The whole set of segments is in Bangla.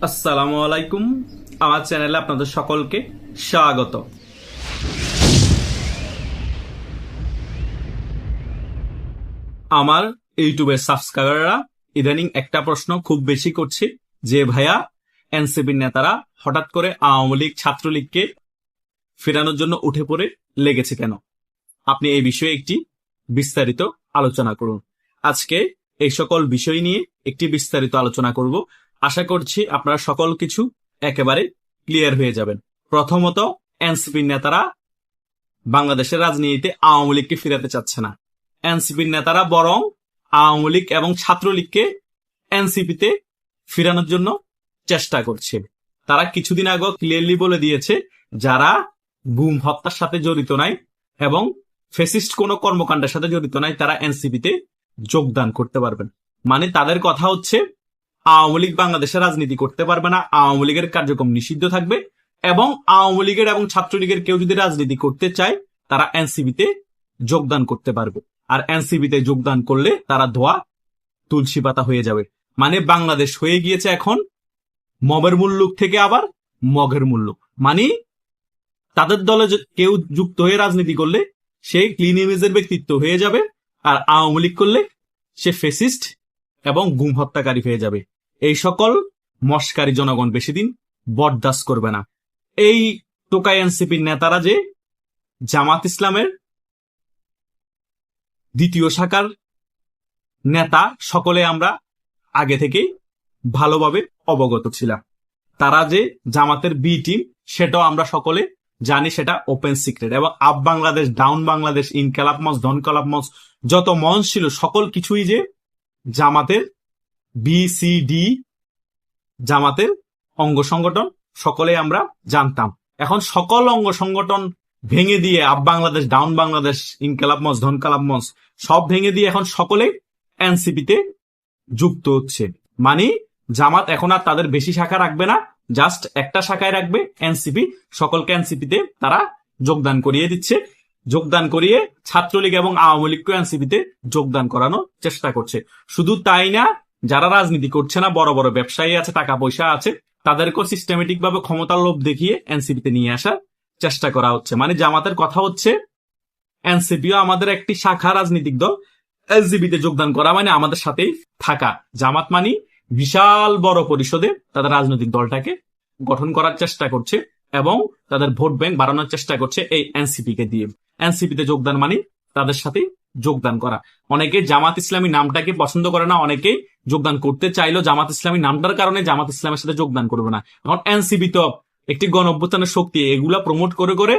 আসসালামু আলাইকুম। আমার চ্যানেলে আপনাদের সকলকে স্বাগত। আমার ইউটিউবের সাবস্ক্রাইবাররা ইদানিং একটা প্রশ্ন খুব বেশি করছে যে ভাইয়া, এনসিপির নেতারা হঠাৎ করে আওয়ামী লীগ ছাত্রলীগকে ফেরানোর জন্য উঠে পড়ে লেগেছে কেন? আপনি এই বিষয়ে একটি বিস্তারিত আলোচনা করুন। আজকে এই সকল বিষয় নিয়ে একটি বিস্তারিত আলোচনা করব। আশা করছি আপনারা সকল কিছু একেবারে ক্লিয়ার হয়ে যাবেন। প্রথমত, এনসিপির নেতারা বাংলাদেশের রাজনীতিতে আওয়ামী লীগকে ফিরাতে চাচ্ছে না। এনসিপির নেতারা বরং আওয়ামী লীগ এবং ছাত্রলীগকে এনসিপিতে ফিরানোর জন্য চেষ্টা করছে। তারা কিছুদিন আগে ক্লিয়ারলি বলে দিয়েছে, যারা গুম হত্যার সাথে জড়িত নাই এবং ফেসিস্ট কোনো কর্মকাণ্ডের সাথে জড়িত নাই, তারা এনসিপিতে যোগদান করতে পারবেন। মানে তাদের কথা হচ্ছে, আওয়ামী লীগ বাংলাদেশে রাজনীতি করতে পারবে না, আওয়ামী লীগের কার্যক্রম নিষিদ্ধ থাকবে, এবং আওয়ামী লীগের এবং ছাত্রলীগের কেউ যদি রাজনীতি করতে চায় তারা এনসিপিতে যোগদান করতে পারবে। আর এনসিপিতে যোগদান করলে তারা ধোয়া তুলসী পাতা হয়ে যাবে। মানে বাংলাদেশ হয়ে গিয়েছে এখন মবের মুল্লুক থেকে আবার মগের মুল্লুক। মানে তাদের দলে কেউ যুক্ত হয়ে রাজনীতি করলে সে ক্লিন ইমেজের ব্যক্তিত্ব হয়ে যাবে, আর আওয়ামী লীগ করলে সে ফেসিস্ট এবং গুম হত্যাকারী হয়ে যাবে। এই সকল মস্কারী জনগণ বেশি দিন বরদাস্ত করবে না। এই টোকাই এনসিপির নেতারা যে জামাত ইসলামের দ্বিতীয় শাখার নেতা, সকলে আমরা আগে থেকেই ভালোভাবে অবগত ছিলাম। তারা যে জামাতের বি টিম সেটাও আমরা সকলে জানি, সেটা ওপেন সিক্রেট। এবং আপ বাংলাদেশ, ডাউন বাংলাদেশ, ইনকালাব মঞ্চ, ধনকালাব মঞ্চ, যত মঞ্চ ছিল সকল কিছুই যে জামাতের বি সি ডি জামাতের অঙ্গ সংগঠন সকলে আমরা জানতাম। এখন সকল অঙ্গ সংগঠন ভেঙে দিয়ে আপ বাংলাদেশ, ডাউন বাংলাদেশ, ইনকালাব মঞ্চ, ধনকালাব মঞ্চ সব ভেঙে দিয়ে এখন সকলে এনসিপিতে যুক্ত হচ্ছে। মানে জামাত এখন আর তাদের বেশি শাখা রাখবে না, জাস্ট একটা শাখায় রাখবে এনসিপি। সকলকে এনসিপিতে তারা যোগদান করিয়ে দিচ্ছে। যোগদান করিয়ে ছাত্রলীগ এবং আওয়ামী লীগকে এনসিপিতে যোগদান করানোর চেষ্টা করছে। শুধু তাই না, যারা রাজনীতি করছে না, বড় বড় ব্যবসায়ী আছে, টাকা পয়সা আছে, তাদেরকেও সিস্টেমেটিক ভাবে ক্ষমতার লোভ দেখিয়ে এনসিপিতে নিয়ে আসার চেষ্টা করা হচ্ছে। মানে জামাতের কথা হচ্ছে, এনসিপিও আমাদের একটি শাখা রাজনৈতিক দল, এনসিপিতে যোগদান করা মানে আমাদের সাথেই থাকা। জামাত মানে বিশাল বড় পরিষদে তাদের রাজনৈতিক দলটাকে গঠন করার চেষ্টা করছে এবং তাদের ভোট ব্যাংক বাড়ানোর চেষ্টা করছে এই এনসিপি কে দিয়ে। এনসিপিতে যোগদান মানে তাদের সাথে যোগদান করা। অনেকে জামাত ইসলামী নামটাকে পছন্দ করে না, অনেকেই যোগদান করতে চাইলেও জামাত ইসলামী নামটার কারণে জামাত ইসলামের সাথে যোগদান করবে না। এখন এনসিপি তো একটি গণঅভ্যুত্থানের শক্তি, এগুলা প্রমোট করে করে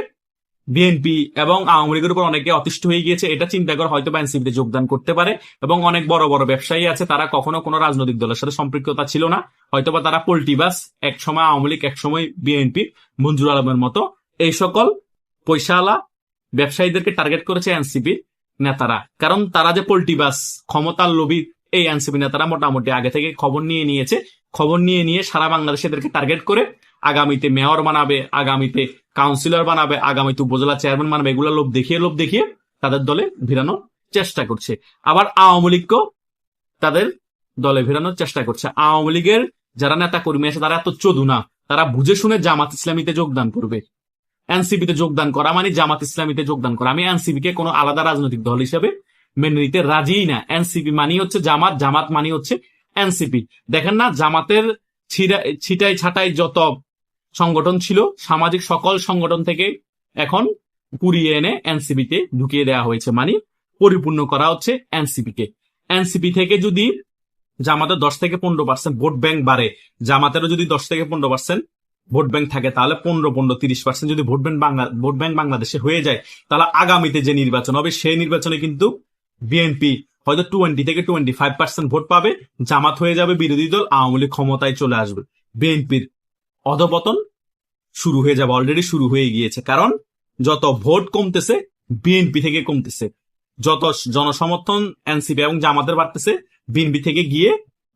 বিএনপি এবং আওয়ামী লীগের উপর অনেকে অতিষ্ঠ হয়ে গিয়েছে। এটা চিন্তা করে হয়তো বা এনসিপিতে যোগদান করতে পারে। এবং অনেক বড় বড় ব্যবসায়ী আছে, তারা কখনো কোনো রাজনৈতিক দলের সাথে সম্পৃক্ততা ছিল না, হয়তোবা তারা পল্টিবাস, এক সময় আওয়ামী লীগ, এক সময় বিএনপি, মঞ্জুর আলমের মতো এই সকল পয়সাওয়ালা ব্যবসায়ীদেরকে টার্গেট করেছে এনসিপি নেতারা। কারণ তারা যে পল্টিবাস, ক্ষমতার লোভী, এই এনসিপি নেতারা মোটামুটি আগে থেকে খবর নিয়ে সারা বাংলাদেশে এদেরকে টার্গেট করে আগামীতে মেয়র বানাবে, আগামীতে কাউন্সিলর বানাবে, আগামীতে উপজেলা চেয়ারম্যান বানাবে, এগুলো লোভ দেখিয়ে তাদের দলে ভিড়ানোর চেষ্টা করছে। আবার আওয়ামী লীগকেও তাদের দলে ভিড়ানোর চেষ্টা করছে। আওয়ামী লীগের যারা নেতা কর্মী আছে তারা এত চোদু না, তারা বুঝে শুনে জামাত ইসলামীতে যোগদান করবে। এনসিপিতে যোগদান করা মানে জামাত ইসলামীতে যোগদান করা। আমি এনসিপি কে কোনো আলাদা রাজনৈতিক দল হিসেবে মেনে নিতে রাজি না। এনসিপি মানি হচ্ছে জামাত, জামাত মানি হচ্ছে এনসিপি। দেখেন না, জামাতের ছিটাই ছাটাই যত সংগঠন ছিল, সামাজিক সকল সংগঠন থেকে এখন কুড়িয়ে এনে এনসিপিতে ঢুকিয়ে দেওয়া হয়েছে। মানে পরিপূর্ণ করা হচ্ছে এনসিপি কে। এনসিপি থেকে যদি জামাতের 10 থেকে 15% ভোট ব্যাংক বাড়ে, জামাতেরও যদি 10 থেকে 15% ভোট ব্যাংক থাকে, তাহলে 15-30% যদি ভোট ব্যাংক বাংলাদেশে হয়ে যায়, তাহলে আগামীতে যে নির্বাচন হবে সেই নির্বাচনে কিন্তু বিএনপি হয়তো 20 থেকে 25% ভোট পাবে, জামাত হয়ে যাবে বিরোধী দল, আওয়ামী লীগ ক্ষমতায় চলে আসবে। বিএনপির অধপতন শুরু হয়ে যাবে, অলরেডি শুরু হয়ে গিয়েছে। কারণ যত ভোট কমতেছে বিএনপি থেকে কমতেছে, যত জনসমর্থন এনসিপি এবং জামাতের বাড়তেছে, বিএনপি থেকে গিয়ে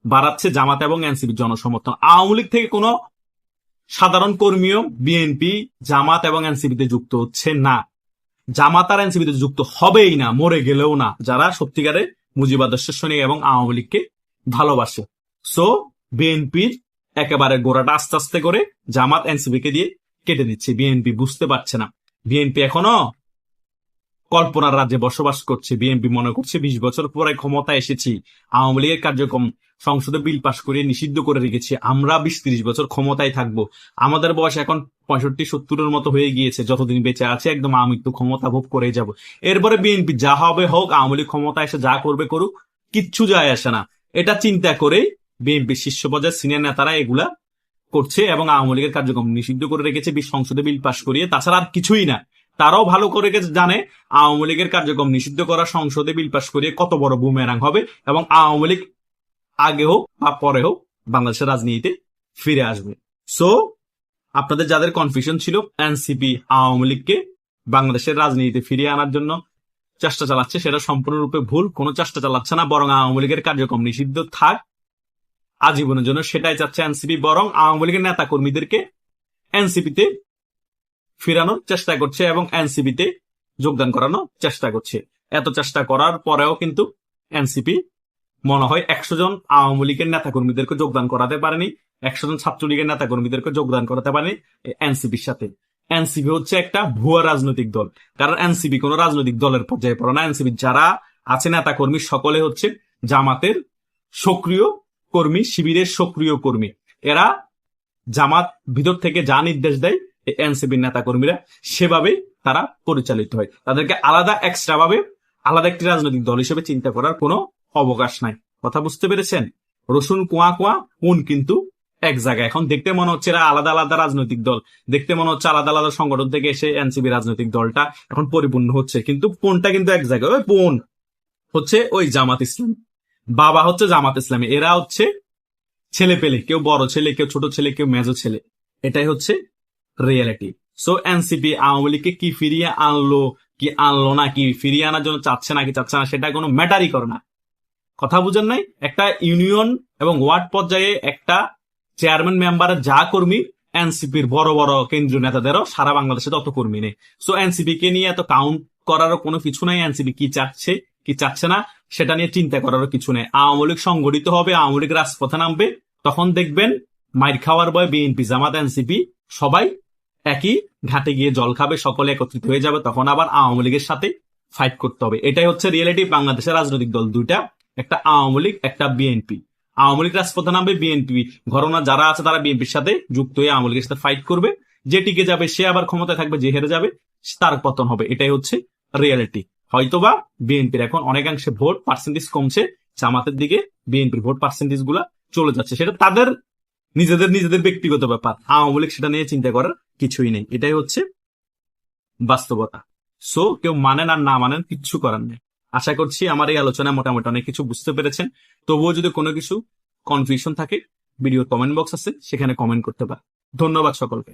বাড়াচ্ছে জামাত এবং এনসিপি জনসমর্থন। আওয়ামী লীগ থেকে কোনো সাধারণ কর্মীও বিএনপি, জামাত এবং এনসিপিতে যুক্ত হচ্ছে না। জামাত আর এনসিপিতে যুক্ত হবেই না, মরে গেলেও না, যারা সত্যিকারে মুজিব আদর্শের সৈনিক এবং আওয়ামী লীগকে ভালোবাসে। সো বিএনপির একেবারে গোড়াটা আস্তে আস্তে করে জামাত এনসিপি কে দিয়ে কেটে দিচ্ছে। বিএনপি বুঝতে পারছে না, বিএনপি এখনো কল্পনার রাজ্যে বসবাস করছে। বিএনপি মনে করছে 20 বছর পরে ক্ষমতা এসেছি, আওয়ামী লীগের কার্যক্রম সংসদে বিল পাশ করে নিষিদ্ধ করে রেখেছি, আমরা 20-30 বছর ক্ষমতায় থাকবো, আমাদের বয়স এখন 65-70-এর মতো হয়ে গিয়েছে, যতদিন বেঁচে আছে একদম আমৃত্যু ক্ষমতা ভোগ করে যাব। এরপরে বিএনপি যা হবে হোক, আওয়ামী লীগ ক্ষমতা এসে যা করবে করুক, কিচ্ছু যায় আসে না। এটা চিন্তা করে বিএনপি শীর্ষ পর্যায়ের সিনিয়র নেতারা এগুলা করছে এবং আওয়ামী লীগের কার্যক্রম নিষিদ্ধ করে রেখেছে সংসদে বিল পাশ করিয়ে। তাছাড়া আর কিছুই না। তারাও ভালো করে জানে আওয়ামী লীগের কার্যক্রম নিষিদ্ধ করা সংসদে বিল পাশ করিয়ে কত বড় বুমেরাং হবে এবং আওয়ামী লীগ আগে হোক বা পরে হোক বাংলাদেশের রাজনীতিতে ফিরে আসবে। সো আপনাদের যাদের কনফিউশন ছিল এনসিপি আওয়ামী লীগকে বাংলাদেশের রাজনীতিতে ফিরিয়ে আনার জন্য চেষ্টা চালাচ্ছে, সেটা সম্পূর্ণরূপে ভুল। কোনো চেষ্টা চালাচ্ছে না, বরং আওয়ামী লীগের কার্যক্রম নিষিদ্ধ থাক আজীবনের জন্য, সেটাই চাচ্ছে এনসিপি। বরং আওয়ামী লীগের নেতা কর্মীদেরকে এনসিপিতে ফিরানোর চেষ্টা করছে এবং এনসিপিতে যোগদান করানোর চেষ্টা করছে। এত চেষ্টা করার পরেও কিন্তু এনসিপি মনে হয় 100 জন আওয়ামী লীগের নেতা কর্মীদেরকে যোগদান করাতে পারেনি, 100 জন ছাত্রলীগের নেতা কর্মীদেরকে যোগদান করাতে পারেনি এনসিপির সাথে। এনসিপি হচ্ছে একটা ভুয়া রাজনৈতিক দল, কারণ এনসিপি কোন রাজনৈতিক দলের পর্যায়ে পড়ে না। এনসিপি যারা আছে নেতা কর্মী সকলে হচ্ছে জামাতের সক্রিয় কর্মী, শিবিরের সক্রিয় কর্মী। এরা জামাত ভিতর থেকে যা নির্দেশ দেয় এনসিপির নেতা কর্মীরা সেভাবে তারা পরিচালিত হয়। তাদেরকে আলাদা এক্সট্রা ভাবে আলাদা একটি রাজনৈতিক দল হিসেবে চিন্তা করার কোনো অবকাশ নাই। কথা বুঝতে পেরেছেন? রসুন কুয়া কুয়া, কোন কিন্তু এক জায়গায়। এখন দেখতে মনে হচ্ছে এরা আলাদা আলাদা রাজনৈতিক দল, দেখতে মনে হচ্ছে আলাদা আলাদা সংগঠন থেকে এসে এনসিপি রাজনৈতিক দলটা এখন পরিপূর্ণ হচ্ছে, কিন্তু কোনটা কিন্তু এক জায়গায়। ওই কোন হচ্ছে ওই জামাত ইসলামী, বাবা হচ্ছে জামাত ইসলামী, এরা হচ্ছে ছেলে পেলে, কেউ বড় ছেলে, কেউ ছোট ছেলে, কেউ মেজো ছেলে। এটাই হচ্ছে রিয়েলিটি। সো এনসিপি আওয়ামী লীগকে কি ফিরিয়ে আনলো কি আনলো না, কি ফিরিয়ে আনার জন্য চাচ্ছে না কি চাচ্ছে না, সেটা কোনো ম্যাটারই করে না। কথা বুঝেন নাই? একটা ইউনিয়ন এবং ওয়ার্ড পর্যায়ে একটা চেয়ারম্যান মেম্বারের যা কর্মী, এনসিপির বড় বড় কেন্দ্রীয় নেতাদেরও সারা বাংলাদেশে তত কর্মী নেই। সো এনসিপি কে নিয়ে এত কাউন্ট করারও কোনো কিছু নাই। এনসিপি কি চাচ্ছে কি চাচ্ছে না সেটা নিয়ে চিন্তা করারও কিছু নেই। আওয়ামী লীগ সংগঠিত হবে, আওয়ামী লীগ রাজপথে নামবে, তখন দেখবেন মাইর খাওয়ার ভয় বিএনপি জামাত এনসিপি সবাই একই ঘাটে গিয়ে জল খাবে, সকলে একত্রিত হয়ে যাবে, তখন আবার আওয়ামী লীগের সাথে ফাইট করতে হবে। এটাই হচ্ছে রিয়েলিটি। বাংলাদেশের রাজনৈতিক দল দুইটা, একটা আওয়ামী লীগ, একটা বিএনপি। আওয়ামী লীগ রাজপথে নামবে, বিএনপি ঘরনা যারা আছে তারা বিএনপির সাথে যুক্ত হয়ে আওয়ামী লীগের সাথে ফাইট করবে। যে টিকে যাবে সে আবার ক্ষমতায় থাকবে, যে হেরে যাবে তার পতন হবে। এটাই হচ্ছে রিয়েলিটি। হয়তোবা বিএনপির এখন অনেকাংশে ভোট পার্সেন্টেজ কমছে, জামাতের দিকে বিএনপির ভোট পার্সেন্টেজ গুলা চলে যাচ্ছে, সেটা তাদের নিজেদের ব্যক্তিগত ব্যাপার। আওয়ামী লীগ সেটা নিয়ে চিন্তা করার কিছুই নেই। এটাই হচ্ছে বাস্তবতা। সো কেউ মানেন আর না মানেন কিচ্ছু করার নেই। আশা করছি আমার এই আলোচনায় মোটামুটি অনেক কিছু বুঝতে পেরেছেন। তবুও যদি কোনো কিছু কনফিউশন থাকে, ভিডিওর কমেন্ট বক্স আছে, সেখানে কমেন্ট করতে পারেন। ধন্যবাদ সকলকে।